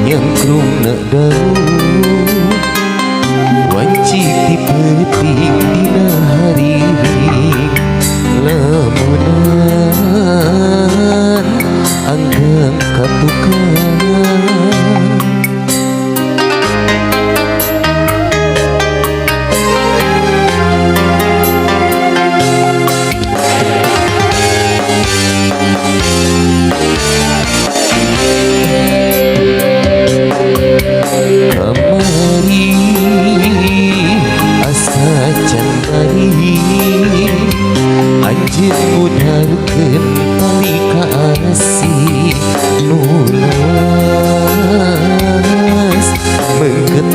nyengkrung nak daun wajib dipetik dina hari lamunan anggang katukan kamari asa can bari anjeun mudarkeun tali kaasi nu lawas beungeut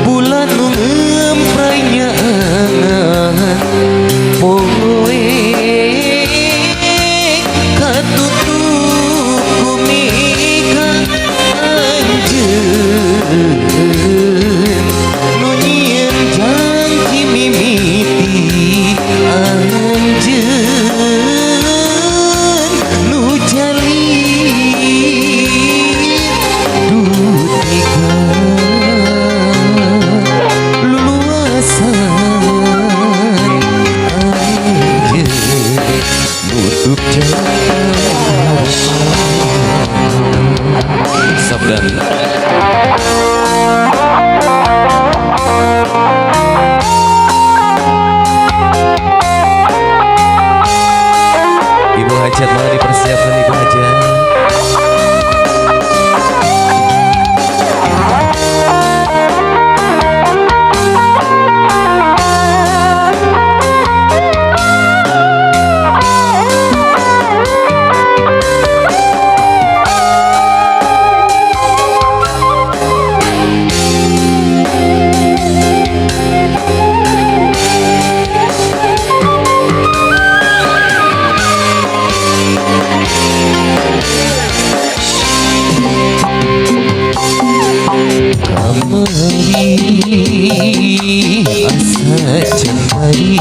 bulan nu ngempranya poe katutup kumika anjeun nu nyieun janji mimiti anjeun nu jalin dutika nutup jalan sabdan Ibu hajat mau dipersiapkan ibu hajat. asa cembari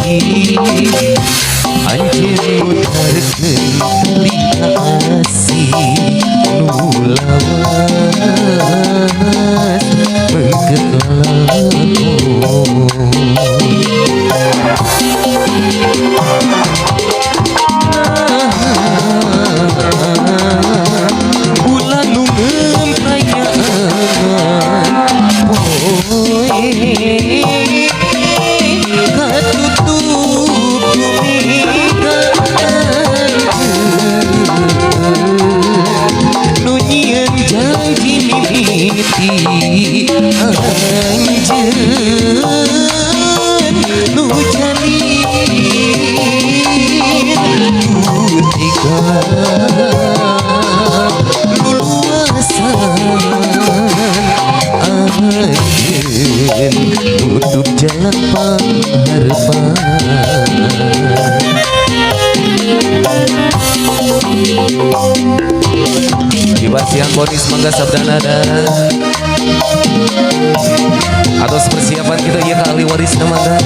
anjeun mudarkeun tali kaasi nu lawas beungeut bulan nu ngemprayaan poe katutup kumika nu nyieun janji mimiti anjeun nu jalin dutika anjeun nutup jalan pangharpan Dibasian Bonis mangga sabdanada atas persiapan kita ya ke ahli waris namanya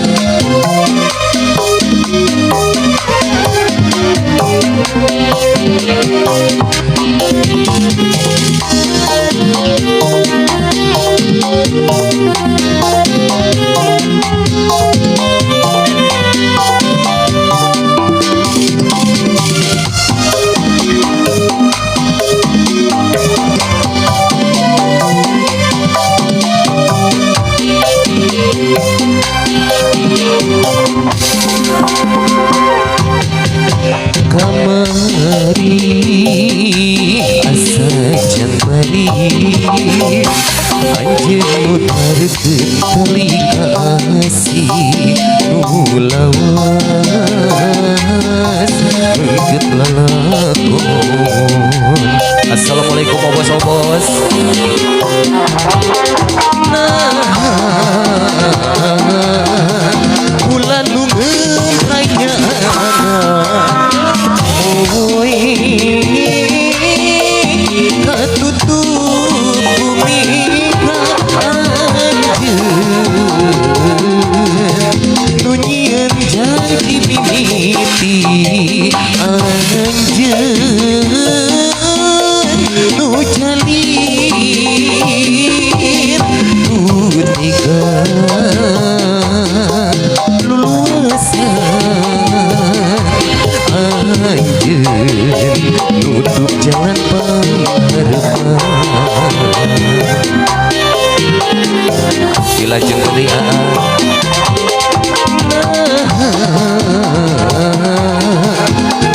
kamari asa can bari anjeun mudarkeun tali kaasi nu lawas beungeut lalakon. Assalamualaikum obos-obos. Bulan nu ngemprayaan poe katutup kumika anjeun tiga lulusan anjeun nutup jalan pengharapan dilajeng deui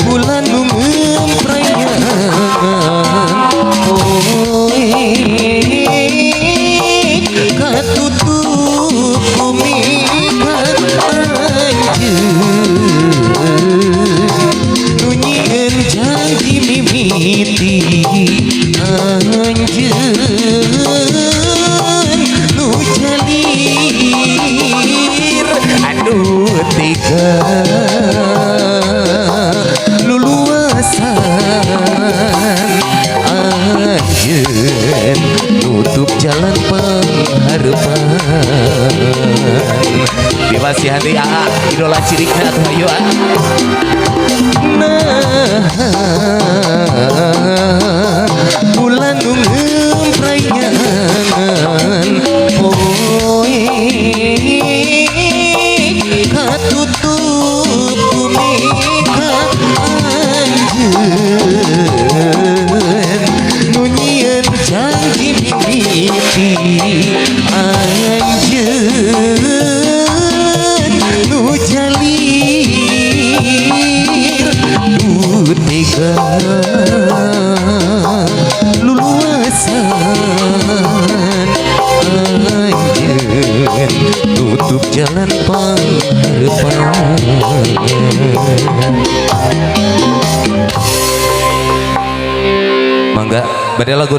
bulan nunggu perayaan katutup bumi nunyian janji mimiti anjeun nu jalir aduh tiga luluasan anjeun nutup jalan pengharapan dibasi hati idola cirikna tuh ayo bulan nunggu perayaan katutup bumi anjeun nunyian janji mimiti anjeun nu jalir tiga luluasan anjeun tutup jalan pengharapan mangga badai lagu